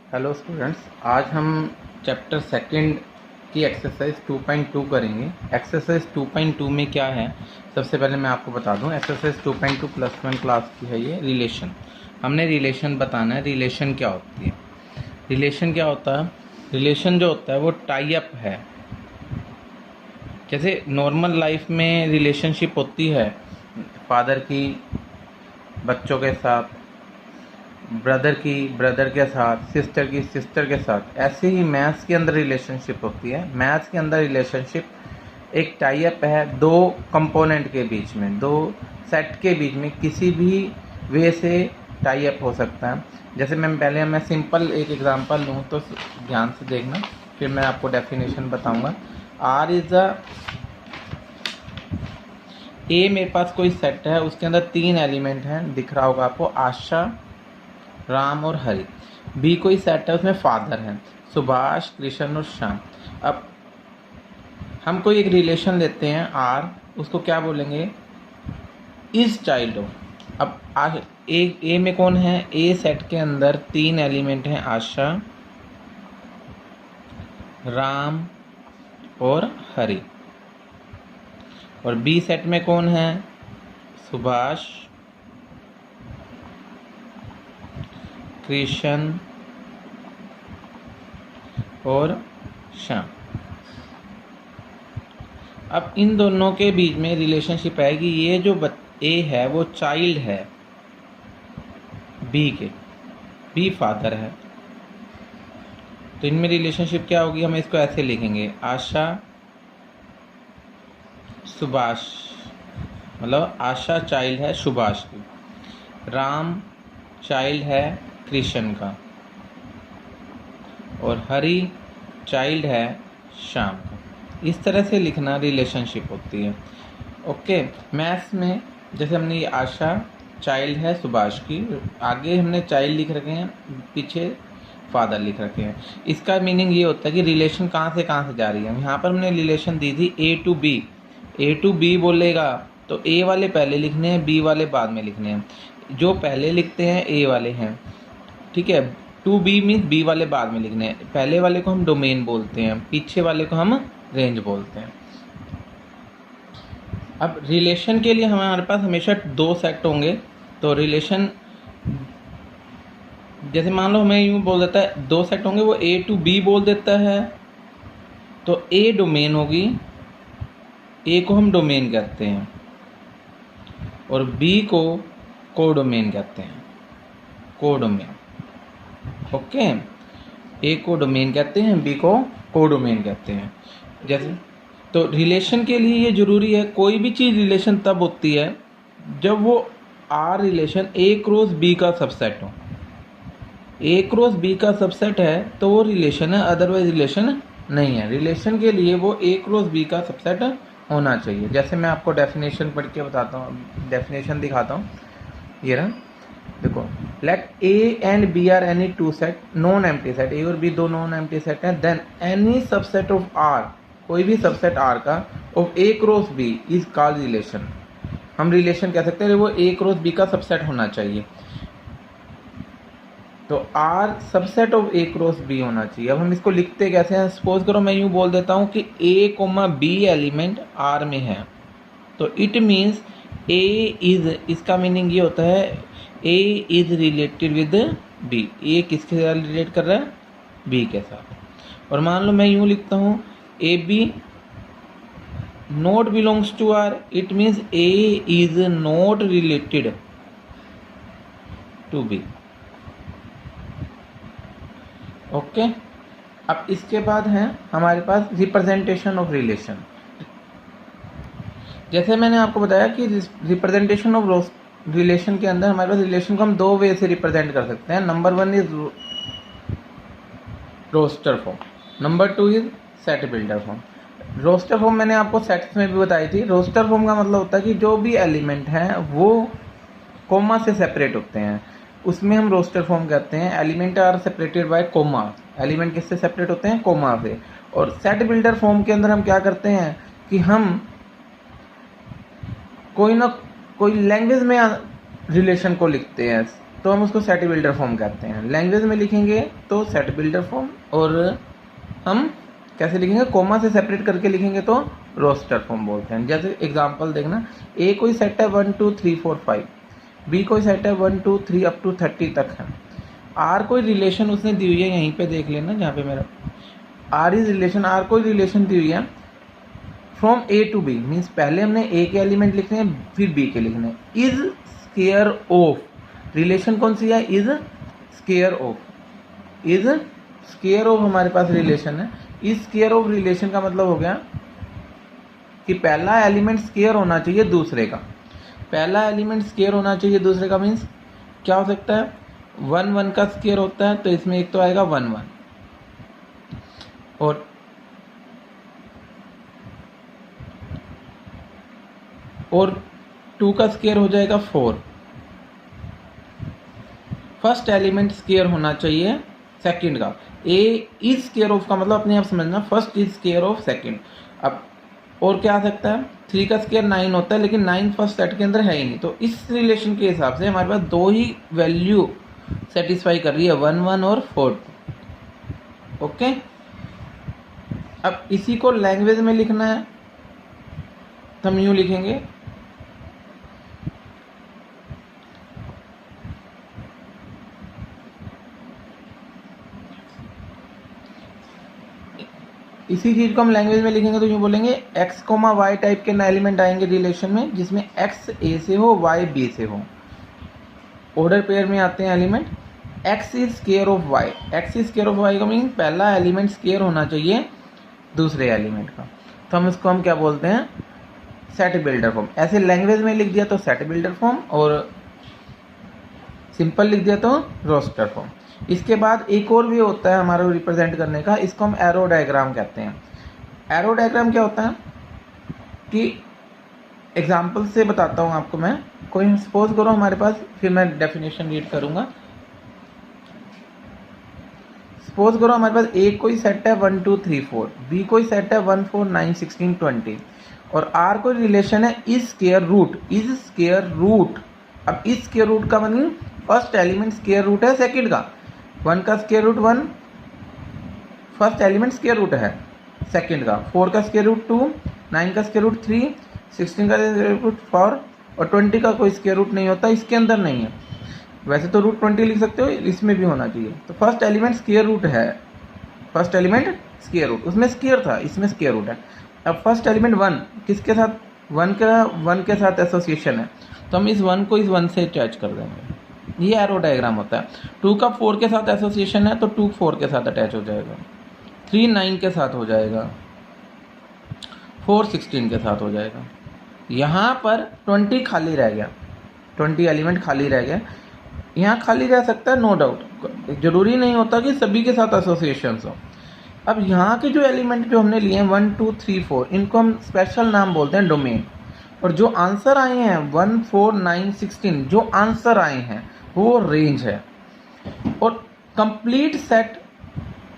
Hello students, आज हम chapter second की एक्सरसाइज 2.2 करेंगे। एक्सरसाइज 2.2 में क्या है, सबसे पहले मैं आपको बता दूं। एक्सरसाइज 2.2 +1 क्लास की है ये। रिलेशन, हमने रिलेशन बताना है। रिलेशन क्या होती है? रिलेशन क्या होता है? रिलेशन जो होता है वो टाई अप है। जैसे नॉर्मल लाइफ में रिलेशनशिप होती है फादर की बच्चों के साथ, ब्रदर की ब्रदर के साथ, सिस्टर की सिस्टर के साथ, ऐसे ही मैथ्स के अंदर रिलेशनशिप होती है। मैथ्स के अंदर रिलेशनशिप एक टाई अप है दो कंपोनेंट के बीच में, दो सेट के बीच में, किसी भी वे से टाई अप हो सकता है। जैसे मैं सिंपल एक एग्जांपल लूँ तो ध्यान से देखना, फिर मैं आपको डेफिनेशन बताऊंगा। आर इज अ ए, मेरे पास कोई सेट है, उसके अंदर 3 एलिमेंट हैं, दिख रहा होगा आपको, आशा, राम और हरि। बी कोई सेट है, उसमें फादर है, सुभाष, कृष्ण और श्याम। अब हम कोई एक रिलेशन लेते हैं आर, उसको क्या बोलेंगे? Is child of. अब ए में कौन है? ए सेट के अंदर 3 एलिमेंट हैं, आशा, राम और हरि। और बी सेट में कौन है? सुभाष, कृष्ण और श्याम। अब इन दोनों के बीच में रिलेशनशिप है कि ये जो ए है वो चाइल्ड है बी के, बी फादर है। तो इनमें रिलेशनशिप क्या होगी? हम इसको ऐसे लिखेंगे, आशा सुभाष, मतलब आशा चाइल्ड है सुभाष की, राम चाइल्ड है कृष्ण का, और हरि चाइल्ड है श्याम का। इस तरह से लिखना रिलेशनशिप होती है। ओके, मैथ्स में जैसे हमने ये आशा चाइल्ड है सुभाष की, आगे हमने चाइल्ड लिख रखे हैं, पीछे फादर लिख रखे हैं। इसका मीनिंग ये होता है कि रिलेशन कहाँ से जा रही है। यहाँ पर हमने रिलेशन दी थी A to B. A to B बोलेगा तो ए वाले पहले लिखने हैं, बी वाले बाद में लिखने हैं। जो पहले लिखते हैं ए वाले हैं, ठीक है। टू बी मीन्स बी वाले बाद में लिखने हैं। पहले वाले को हम डोमेन बोलते हैं, पीछे वाले को हम रेंज बोलते हैं। अब रिलेशन के लिए हमारे पास हमेशा 2 सेट होंगे। तो रिलेशन, जैसे मान लो हमें यूँ बोल देता है 2 सेट होंगे, वो ए टू बी बोल देता है, तो ए डोमेन होगी, ए को हम डोमेन कहते हैं, और बी को कोडोमेन कहते हैं, कोडोमेन। ओके, ए को डोमेन कहते हैं, बी को कोडोमेन कहते हैं। जैसे तो रिलेशन के लिए ये जरूरी है, कोई भी चीज़ रिलेशन तब होती है जब वो R relation A cross B का सबसेट हो। ए क्रॉस बी का सबसेट है तो वो रिलेशन है, अदरवाइज रिलेशन नहीं है। रिलेशन के लिए वो ए क्रॉस बी का सबसेट होना चाहिए। जैसे मैं आपको डेफिनेशन पढ़ के बताता हूँ, डेफिनेशन दिखाता हूँ। ये रहा, देखो, let A and B are any 2 set non empty set. A और बी 2 नॉन एम्प्टी सेट हैं। Then any subset of R, कोई भी सबसेट आर का, of A cross B is called relation. हम रिलेशन कह सकते हैं वो ए क्रॉस बी का सबसेट होना चाहिए। तो R subset of A cross B होना चाहिए। अब हम इसको लिखते कैसे हैं? सपोज करो मैं यूँ बोल देता हूँ कि ए कोमा बी एलिमेंट आर में है, तो इट मीन्स ए इज, इसका मीनिंग ये होता है ए इज रिलेटेड विद बी। ए किसके साथ रिलेट कर रहा है? बी के साथ। और मान लो मैं यूँ लिखता हूँ A B not belongs to R, it means A is not related to B. Okay, अब इसके बाद है हमारे पास रिप्रेजेंटेशन ऑफ रिलेशन। जैसे मैंने आपको बताया कि रिप्रेजेंटेशन ऑफ रिलेशन के अंदर हमारे पास रिलेशन को हम 2 वे से रिप्रेजेंट कर सकते हैं। Number 1 is roster form, number 2 is set builder form. Roster form मैंने आपको सेट्स में भी बताई थी। रोस्टर फॉर्म का मतलब होता है कि जो भी एलिमेंट हैं वो कोमा से सेपरेट होते हैं, उसमें हम रोस्टर फॉर्म कहते हैं। Element are separated by comma. Element किससे सेपरेट होते हैं? कोमा से। और सेट बिल्डर फॉर्म के अंदर हम क्या करते हैं कि हम कोई ना कोई लैंग्वेज में रिलेशन को लिखते हैं। तो हम उसको सेट बिल्डर फॉर्म कहते हैं। लैंग्वेज में लिखेंगे तो सेट बिल्डर फॉर्म, और हम कैसे लिखेंगे, कोमा से सेपरेट करके लिखेंगे तो रोस्टर फॉर्म बोलते हैं। जैसे एग्जांपल देखना, ए कोई सेट है 1 2 3 4 5, बी कोई सेट है 1 2 3 अप टू 30 तक है, आर कोई रिलेशन उसने दी हुई है, यहीं पे देख लेना जहाँ पे मेरा आर इज रिलेशन, आर कोई रिलेशन दी हुई है from A to B, means पहले हमने ए के एलिमेंट लिखने हैं फिर बी के लिखने हैं। इज स्केयर ऑफ, रिलेशन कौन सी है, is square of, is square of हमारे पास रिलेशन है। इस स्केयर ऑफ रिलेशन का मतलब हो गया कि पहला एलिमेंट स्केयर होना चाहिए दूसरे का, पहला एलिमेंट स्केयर होना चाहिए दूसरे का, मीन्स क्या हो सकता है, 1 1 का स्केयर होता है तो इसमें एक तो आएगा 1 1, और 2 का स्केयर हो जाएगा 4। फर्स्ट एलिमेंट स्केयर होना चाहिए सेकंड का। ए इज स्केयर ऑफ का मतलब अपने आप समझना, first is square of second. अब और क्या आ सकता है, 3 का स्केयर 9 होता है, लेकिन 9 फर्स्ट सेट के अंदर है ही नहीं, तो इस रिलेशन के हिसाब से हमारे पास 2 ही वैल्यू सेटिस्फाई कर रही है, 1 1 और 4। ओके, अब इसी को लैंग्वेज में लिखना है तो हम यूँ लिखेंगे, इसी चीज को हम लैंग्वेज में लिखेंगे तो यूँ बोलेंगे x, y टाइप के एलिमेंट आएंगे रिलेशन में जिसमें x a से हो y b से हो, ऑर्डर पेयर में आते हैं element. x is square of y, x is square of y का मीन पहला एलिमेंट स्केयर होना चाहिए दूसरे एलिमेंट का, तो हम इसको हम क्या बोलते हैं, सेट बिल्डर फॉर्म। ऐसे लैंग्वेज में लिख दिया तो सेट बिल्डर फॉर्म, और सिंपल लिख दिया तो रोस्टर फॉर्म। इसके बाद एक और भी होता है हमारा रिप्रेजेंट करने का, इसको हम एरो डायग्राम कहते हैं। एरो डायग्राम क्या होता है कि एग्जांपल से बताता हूँ आपको मैं, कोई सपोज करो हमारे पास, फिर मैं डेफिनेशन रीड करूँगा। सपोज करो हमारे पास ए कोई सेट है 1 2 3 4, बी कोई सेट है 1 4 9 16 20, और आर कोई रिलेशन है is square root, is square root. अब इज स्क्वायर रूट का मतलब फर्स्ट एलिमेंट स्क्वायर रूट है सेकंड का, 1 का square root 1 first element square root है सेकंड का, 4 का स्क्वायर रूट 2, 9 का स्क्वायर रूट 3, 16 का स्क्वायर रूट 4, और 20 का कोई स्क्वायर रूट नहीं होता, इसके अंदर नहीं है। वैसे तो रूट 20 लिख सकते हो, इसमें भी होना चाहिए। तो फर्स्ट एलिमेंट स्क्वायर रूट है, फर्स्ट एलिमेंट स्क्वायर रूट, उसमें स्क्वायर था, इसमें स्क्वायर रूट है। अब फर्स्ट एलिमेंट 1 किसके साथ, 1 के साथ एसोसिएशन है, तो हम इस 1 को इस 1 से अटैच कर देंगे, ये एरो डायग्राम होता है। 2 का 4 के साथ एसोसिएशन है तो 2 4 के साथ अटैच हो जाएगा, 3 9 के साथ हो जाएगा, 4 16 के साथ हो जाएगा। यहाँ पर 20 खाली रह गया, 20 एलिमेंट खाली रह गया, यहाँ खाली रह सकता है नो डाउट, जरूरी नहीं होता कि सभी के साथ एसोसिएशन हो। अब यहाँ के जो एलिमेंट जो हमने लिए हैं 1 2 3 4, इनको हम स्पेशल नाम बोलते हैं डोमेन, और जो आंसर आए हैं 1 4 9 16 जो आंसर आए हैं वो रेंज है, और कंप्लीट सेट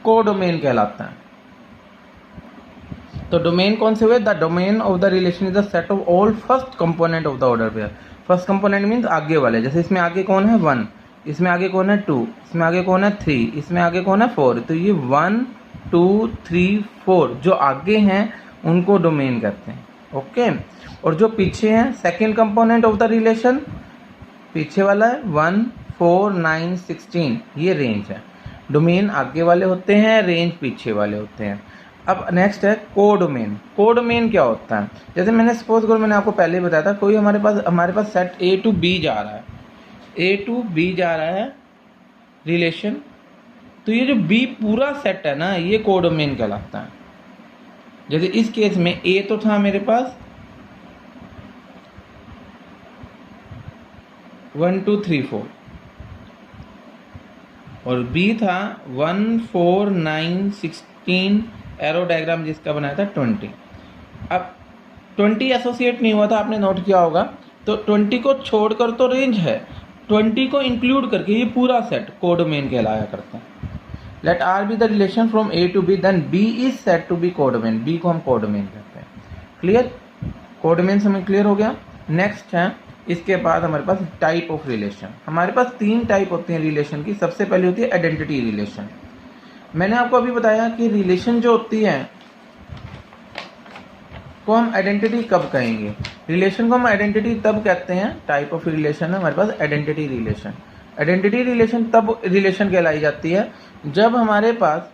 को डोमेन कहलाता है। तो डोमेन कौन से हुए, the domain of the relation is the set of all first component of the order pair. First component means आगे वाले, जैसे इसमें आगे कौन है 1, इसमें आगे कौन है 2, इसमें आगे कौन है 3, इसमें आगे कौन है 4, तो ये 1 2 3 4 जो आगे हैं उनको डोमेन कहते हैं। ओके, और जो पीछे हैं second component of the relation, पीछे वाला है 1 4 9 16, ये रेंज है। डोमेन आगे वाले होते हैं, रेंज पीछे वाले होते हैं। अब नेक्स्ट है कोडोमेन। कोडोमेन क्या होता है, जैसे मैंने सपोज करो, मैंने आपको पहले ही बताया था, कोई हमारे पास सेट ए टू बी जा रहा है, ए टू बी जा रहा है रिलेशन, तो ये जो बी पूरा सेट है ना, ये कोडोमेन कहलाता है। जैसे इस केस में ए तो था मेरे पास 1 2 3 4, और बी था 1 4 9 16, एरो डायग्राम जिसका बनाया था 20। अब 20 एसोसिएट नहीं हुआ था, आपने नोट किया होगा, तो 20 को छोड़कर तो रेंज है, 20 को इंक्लूड करके ये पूरा सेट कोडोमेन कहलाया करता है। Let R be the relation from A to B, then B is set to B codomain, B को हम कोडोमेन कहते हैं। क्लियर, कोडोमेन समय क्लियर हो गया। नेक्स्ट है इसके बाद हमारे पास टाइप ऑफ रिलेशन। हमारे पास 3 टाइप होते हैं रिलेशन की। सबसे पहले होती है आइडेंटिटी रिलेशन। मैंने आपको अभी बताया कि रिलेशन जो होती है को हम आइडेंटिटी कब कहेंगे। रिलेशन को हम आइडेंटिटी तब कहते हैं, टाइप ऑफ रिलेशन है हमारे पास आइडेंटिटी रिलेशन। आइडेंटिटी रिलेशन तब रिलेशन कहलाई जाती है जब हमारे पास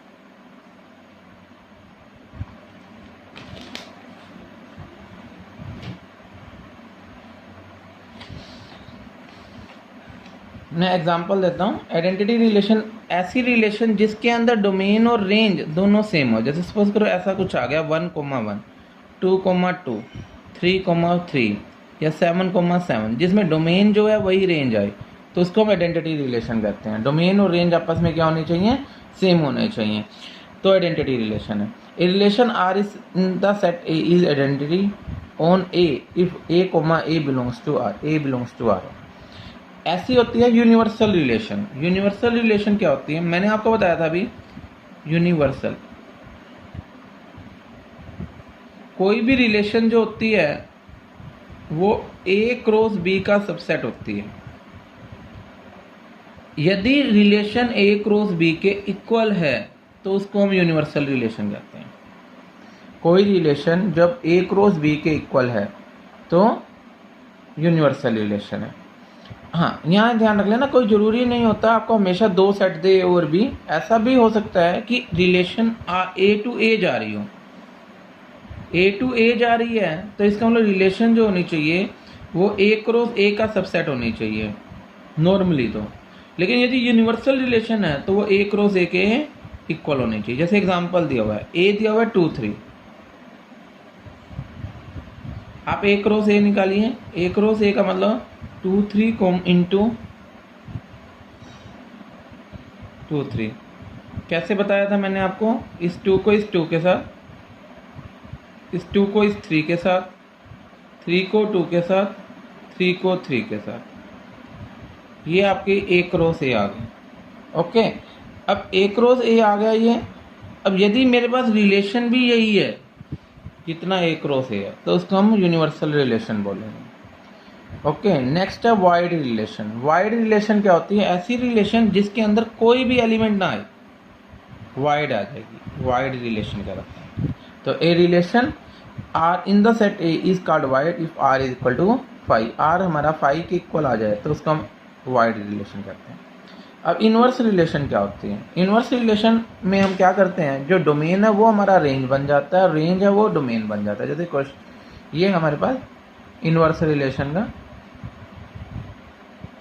मैं एग्जांपल देता हूँ। आइडेंटिटी रिलेशन ऐसी रिलेशन जिसके अंदर डोमेन और रेंज दोनों सेम हो। जैसे सपोज करो ऐसा कुछ आ गया 1,1, 2,2, 3,3 या 7,7, जिसमें डोमेन जो है वही रेंज आए, तो उसको हम आइडेंटिटी रिलेशन कहते हैं। डोमेन और रेंज आपस में क्या होनी चाहिए, सेम होने चाहिए, तो आइडेंटिटी रिलेशन है। A relation R is in the set A is identity on A if a, a belongs to R, a belongs to R. ऐसी होती है यूनिवर्सल रिलेशन। यूनिवर्सल रिलेशन क्या होती है, मैंने आपको बताया था अभी। यूनिवर्सल कोई भी रिलेशन जो होती है वो A क्रॉस B का सबसेट होती है। यदि रिलेशन A क्रॉस B के इक्वल है तो उसको हम यूनिवर्सल रिलेशन कहते हैं। कोई रिलेशन जब A क्रॉस B के इक्वल है तो यूनिवर्सल रिलेशन है। हाँ, यहाँ ध्यान रख लेना, कोई ज़रूरी नहीं होता आपको हमेशा 2 सेट दे और भी। ऐसा भी हो सकता है कि रिलेशन A टू A जा रही हो, A टू A जा रही है, तो इसका मतलब रिलेशन जो होनी चाहिए वो A क्रॉस A का सबसेट होनी चाहिए नॉर्मली तो। लेकिन यदि यूनिवर्सल रिलेशन है तो वो A क्रॉस A के इक्वल होनी चाहिए। जैसे एग्जांपल दिया हुआ है, A दिया हुआ है 2, 3, आप A क्रॉस A निकालिए। A क्रॉस A का मतलब 2, 3 इंटू 2, 3। कैसे बताया था मैंने आपको, इस 2 को इस 2 के साथ, इस 2 को इस 3 के साथ, 3 को 2 के साथ, 3 को 3 के साथ, ये आपके A क्रॉस A आ गए। ओके, अब A क्रॉस A आ गया ये। अब यदि मेरे पास रिलेशन भी यही है जितना A क्रॉस A है तो उसको हम यूनिवर्सल रिलेशन बोलेंगे। ओके, नेक्स्ट है वाइड रिलेशन। वाइड रिलेशन क्या होती है, ऐसी रिलेशन जिसके अंदर कोई भी एलिमेंट ना आए, वाइड आ जाएगी, वाइड रिलेशन कहलाता है। तो a relation R in the set A is called void if R is equal to 5। R हमारा 5 के इक्वल आ जाए तो उसको हम वाइड रिलेशन कहते हैं। अब इनवर्स रिलेशन क्या होती है, इनवर्स रिलेशन में हम क्या करते हैं, जो डोमेन है वो हमारा रेंज बन जाता है, रेंज है वो डोमेन बन जाता है। जैसे क्वेश्चन ये हमारे पास इनवर्स रिलेशन का,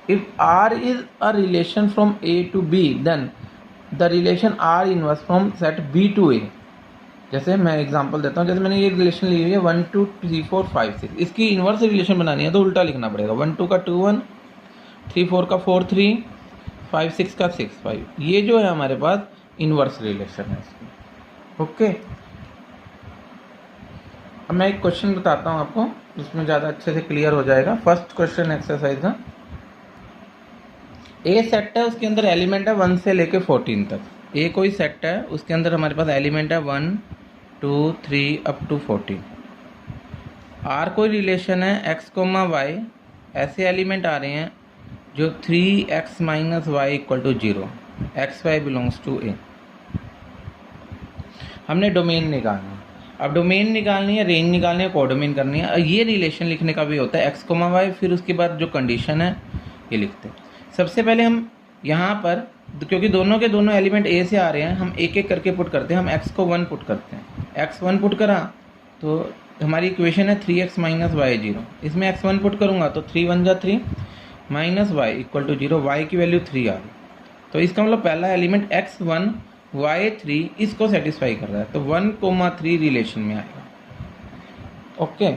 if R is a relation from A to B then the relation R inverse from set B to A। जैसे मैं एग्जांपल देता हूँ, जैसे मैंने ये रिलेशन ली हुई है 1, 2, 3, 4, 5, 6, इसकी इनवर्स रिलेशन बनानी है तो उल्टा लिखना पड़ेगा। 1, 2 का 2, 1, 3, 4 का 4, 3, 5, 6 का 6, 5। ये जो है हमारे पास इनवर्स रिलेशन है इसकी। ओके, अब मैं एक क्वेश्चन बताता हूँ आपको, जिसमें ज़्यादा अच्छे से क्लियर हो जाएगा। फर्स्ट क्वेश्चन एक्सरसाइज का, ए सेट है, उसके अंदर एलिमेंट है 1 से लेके 14 तक। ए कोई सेट है, उसके अंदर हमारे पास एलिमेंट है 1, 2, 3 अप टू 14। आर कोई रिलेशन है x, y, ऐसे एलिमेंट आ रहे हैं जो 3x minus Y equal to 0, x y belongs to A. हमने डोमेन निकालना है। अब डोमेन निकालनी है, रेंज निकालनी है, कोडोमेन करनी है। ये रिलेशन लिखने का भी होता है x, y, फिर उसके बाद जो कंडीशन है ये लिखते हैं। सबसे पहले हम यहाँ पर, क्योंकि दोनों के दोनों एलिमेंट ए से आ रहे हैं, हम एक एक करके पुट करते हैं। हम x को 1 पुट करते हैं, x 1 पुट करा तो हमारी इक्वेशन है 3x माइनस वाई 0। इसमें x 1 पुट करूँगा तो 3 1 जा 3 minus Y equal to 0, Y की वैल्यू 3 आ गई। तो इसका मतलब पहला एलिमेंट x 1 y 3 इसको सेटिस्फाई कर रहा है, तो 1,3 रिलेशन में आएगा। ओके,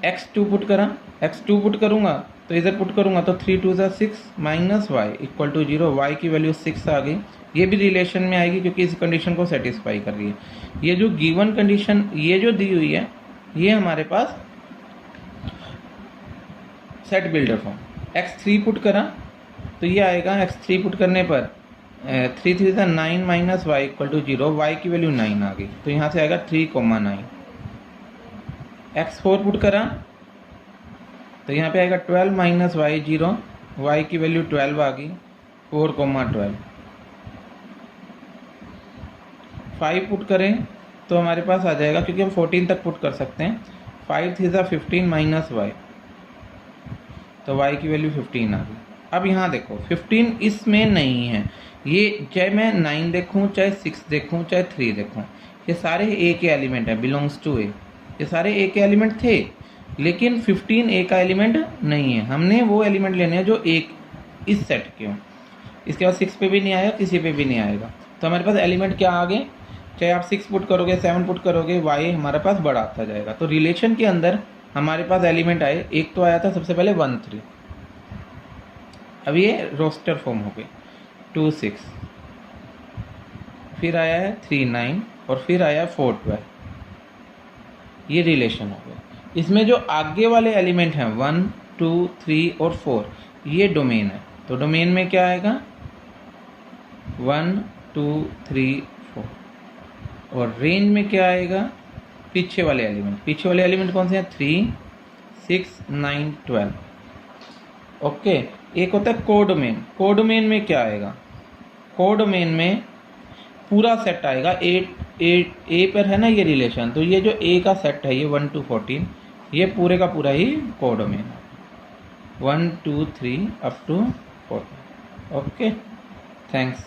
x 2 पुट करा, x 2 पुट करूँगा तो इधर पुट करूँगा तो 3 2 जा 6 minus Y equal to 0, Y की वैल्यू 6 आ गई। ये भी रिलेशन में आएगी क्योंकि इस कंडीशन को सेटिस्फाई कर रही है। ये जो गिवन कंडीशन ये जो दी हुई है ये हमारे पास set builder form. x 3 put करा तो ये आएगा, x 3 पुट करने पर 3 3 9 minus Y equal to 0, Y की वैल्यू 9 आ गई, तो यहाँ से आएगा 3,9। x 4 पुट करा तो यहाँ पे आएगा 12 माइनस वाई 0, वाई की वैल्यू 12 आ गई, 4,12। 5 पुट करें तो हमारे पास आ जाएगा, क्योंकि हम 14 तक पुट कर सकते हैं। 5 थी 15 माइनस वाई, तो वाई की वैल्यू 15 आ गई। अब यहाँ देखो 15 इसमें नहीं है, ये चाहे मैं 9 देखूँ, चाहे 6 देखूँ, चाहे 3 देखूँ, ये सारे ए के एलिमेंट हैं, बिलोंग्स टू ए, ये सारे ए के एलिमेंट थे, लेकिन 15 ए का एलिमेंट नहीं है। हमने वो एलिमेंट लेने हैं जो एक इस सेट के हों। इसके बाद 6 पे भी नहीं आएगा, किसी पे भी नहीं आएगा। तो हमारे पास एलिमेंट क्या आ गए, चाहे आप 6 पुट करोगे, 7 पुट करोगे, वाई हमारे पास बड़ा आता जाएगा। तो रिलेशन के अंदर हमारे पास एलिमेंट आए, एक तो आया था सबसे पहले 1 3, अब ये रोस्टर फॉर्म हो गए 2 6, फिर आया है 3 9 और फिर आया 4 12, ये रिलेशन हो गया। इसमें जो आगे वाले एलिमेंट हैं 1 2 3 और 4, ये डोमेन है। तो डोमेन में क्या आएगा 1 2 3 4, और रेंज में क्या आएगा पीछे वाले एलिमेंट। पीछे वाले एलिमेंट कौन से हैं 3 6 9 12। ओके, एक होता है कोडोमेन। कोडोमेन में क्या आएगा, कोडोमेन में पूरा सेट आएगा। ए पर है ना ये रिलेशन, तो ये जो ए का सेट है ये 1 to 14, ये पूरे का पूरा ही कोडोमेन है, 1 2 3 अप टू 14। Okay, thanks.